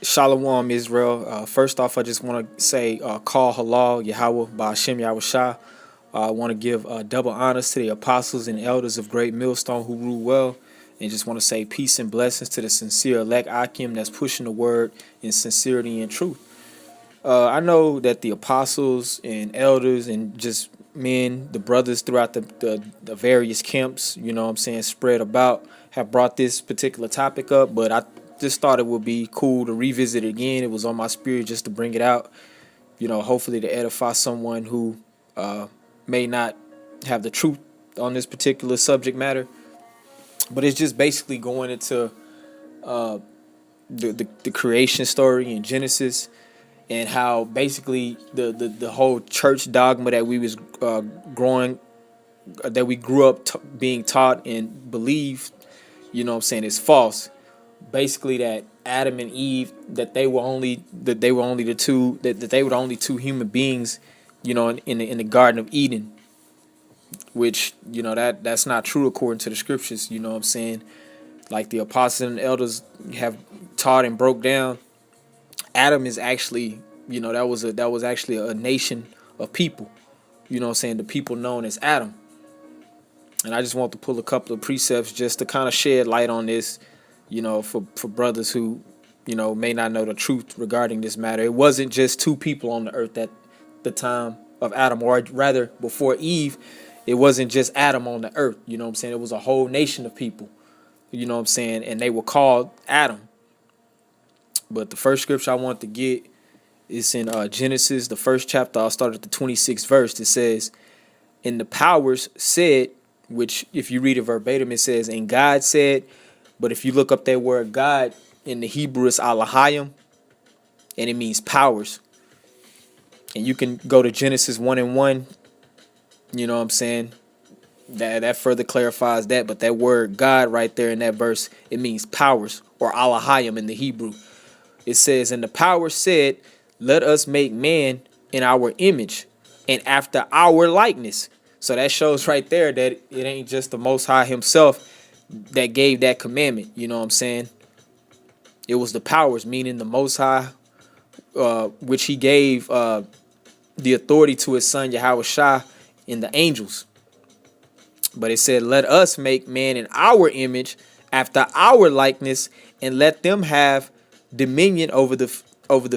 Shalom, Israel. First off, I just want to say, call halal Yahweh by Hashem Yahweh Shah. I want to give double honors to the apostles and elders of Great Millstone who rule well. And just want to say peace and blessings to the sincere elect Akim that's pushing the word in sincerity and truth. I know that the apostles and elders and just men, the brothers throughout the various camps, you know what I'm saying, spread about, have brought this particular topic up, but I just thought it would be cool to revisit it again. It was on my spirit just to bring it out, hopefully to edify someone who may not have the truth on this particular subject matter. But it's just basically going into uh, the creation story in Genesis, and how basically the whole church dogma that we was growing that we grew up being taught and believed, what I'm saying, is false. Basically that Adam and Eve, that they were only the two, that they were the only two human beings, in the Garden of Eden, which that's not true according to the scriptures. You know what I'm saying? Like the apostles and elders have taught and broke down, Adam is actually, that was actually a nation of people. You know what I'm saying? The people known as Adam. And I just want to pull a couple of precepts just to kind of shed light on this, for brothers who, may not know the truth regarding this matter. It wasn't just two people on the earth at the time of Adam, or rather before Eve. It wasn't just Adam on the earth. You know what I'm saying? It was a whole nation of people. You know what I'm saying? And they were called Adam. But the first scripture I want to get is in Genesis, the first chapter. I'll start at the 26th verse. It says, "And the powers said," which if you read it verbatim, it says, "And God said." But if you look up that word God in the Hebrew, it's Alahayim, and it means powers. And you can go to Genesis 1:1. You know what I'm saying? That further clarifies that. But that word God right there in that verse, it means powers, or Alahayim in the Hebrew. It says, "And the power said, let us make man in our image and after our likeness." So that shows right there that it ain't just the Most High himself that gave that commandment. You know what I'm saying? It was the powers, meaning the Most High, which he gave the authority to his son Yahweh Shah and the angels. But it said, let us make man in our image after our likeness, and let them have dominion over the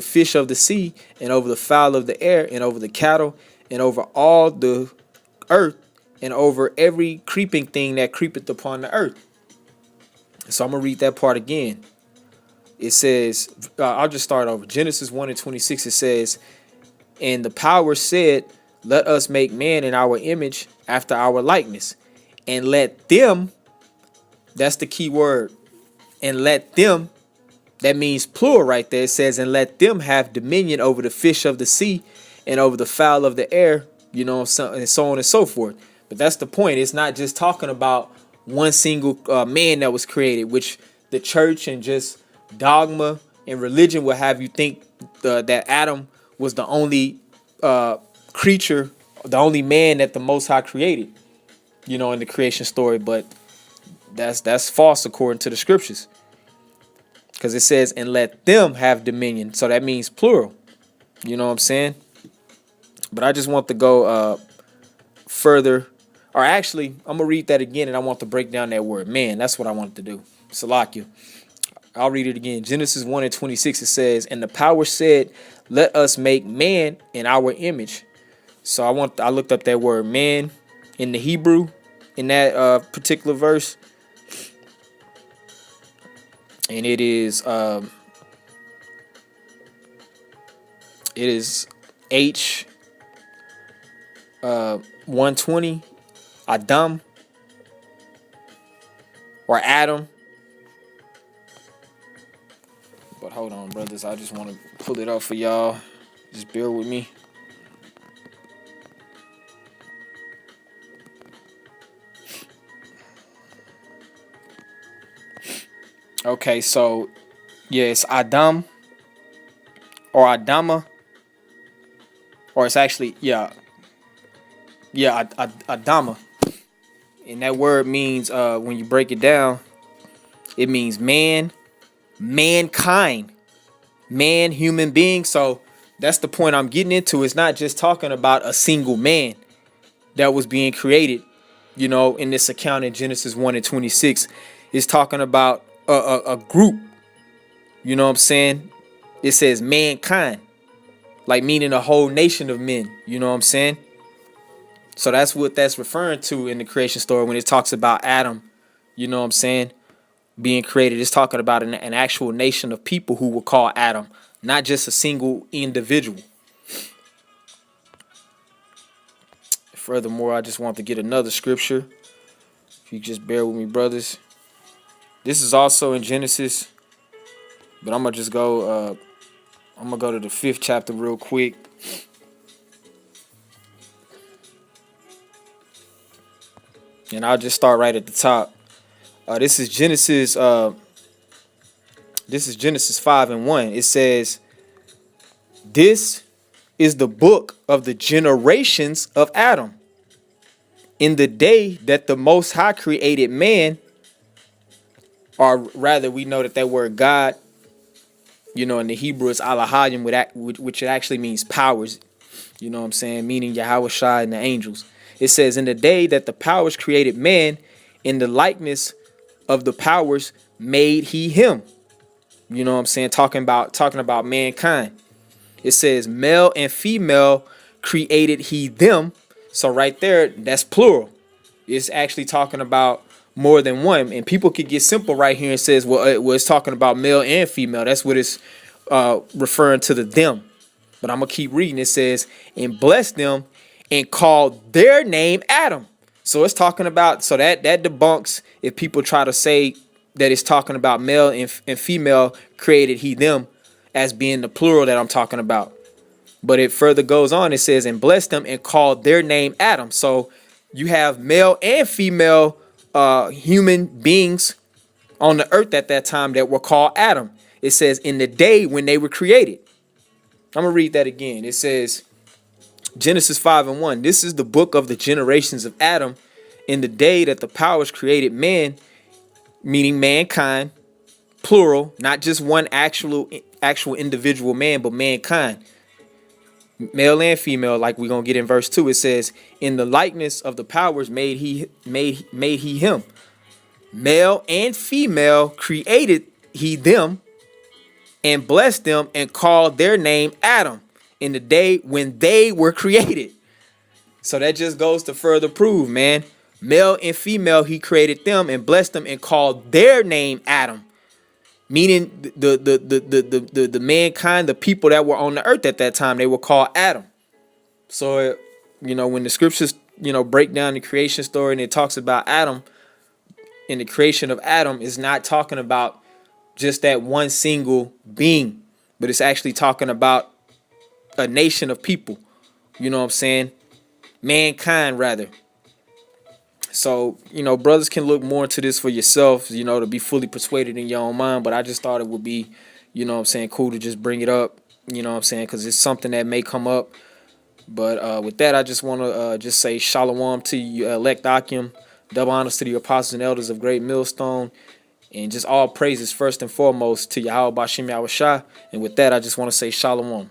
fish of the sea, and over the fowl of the air, and over the cattle, and over all the earth, and over every creeping thing that creepeth upon the earth. So I'm gonna read that part again. It says, I'll just start over. Genesis 1:26. It says, "And the power said, let us make man in our image after our likeness, and let them," that's the key word, "and let them," that means plural right there. It says, "and let them have dominion over the fish of the sea, and over the fowl of the air," and so on and so forth. But that's the point. It's not just talking about one single man that was created, which the church and just dogma and religion will have you think that Adam was the only creature, the only man that the Most High created, in the creation story. But that's false according to the scriptures. Because it says, "and let them have dominion." So that means plural. You know what I'm saying? But I just want to go further. Or actually, I'm going to read that again, and I want to break down that word man. That's what I want to do. Salakia. I'll read it again. Genesis 1:26. It says, "And the power said, let us make man in our image." So I looked up that word man in the Hebrew in that particular verse. And it is H 120, Adam, or Adam. But hold on, brothers, I just want to pull it up for y'all. Just bear with me. Okay, so yeah, it's Adam or Adama, or it's actually Adama, and that word means when you break it down, it means man, mankind. man, human being. So that's the point I'm getting into. It's not just talking about a single man that was being created, in this account in Genesis 1 and 26. It's talking about a group, you know what I'm saying? It says mankind, like meaning a whole nation of men, you know what I'm saying? So that's what that's referring to in the creation story when it talks about Adam, you know what I'm saying, being created. It's talking about an actual nation of people who were called Adam, not just a single individual. Furthermore, I just want to get another scripture. If you just bear with me, brothers. This is also in Genesis, but I'm gonna just go. I'm gonna go to the 5th chapter real quick. And I'll just start right at the top. This is Genesis 5 and 1. It says, "This is the book of the generations of Adam. In the day that the Most High created man," or rather, we know that word God, in the Hebrew is Elohim, which it actually means powers. You know what I'm saying? Meaning Yahweh Shai and the angels. It says, "In the day that the powers created man, in the likeness of the powers made he him." You know what I'm saying? Talking about mankind. It says, "Male and female created he them." So right there, that's plural. It's actually talking about more than one. And people could get simple right here and says, well, it's talking about male and female. That's what it's referring to, the them. But I'm going to keep reading. It says, "And blessed them and called their name Adam." So it's talking about, so that debunks if people try to say that it's talking about male and female created he them as being the plural that I'm talking about. But it further goes on. It says, "And blessed them and called their name Adam." So you have male and female human beings on the earth at that time that were called Adam. It says, "In the day when they were created." I'm going to read that again. It says, Genesis 5 and 1. "This is the book of the generations of Adam. In the day that the powers created man," meaning mankind, plural, not just one actual individual man, but mankind, male and female, like we're gonna get in verse 2. It says, "In the likeness of the powers made he him. Male and female created he them, and blessed them and called their name Adam, in the day when they were created." So that just goes to further prove, man. Male and female, he created them and blessed them and called their name Adam, meaning the mankind, the people that were on the earth at that time, they were called Adam. So, when the scriptures, break down the creation story and it talks about Adam and the creation of Adam, is not talking about just that one single being, but it's actually talking about a nation of people. You know what I'm saying? Mankind, rather. So, brothers can look more into this for yourself, to be fully persuaded in your own mind. But I just thought it would be, cool to just bring it up, because it's something that may come up. But with that, I just want to just say shalom to you, elect Akim, double honors to the apostles and elders of Great Millstone, and just all praises first and foremost to Yahweh Bashem Yahweh Shah. And with that, I just want to say shalom.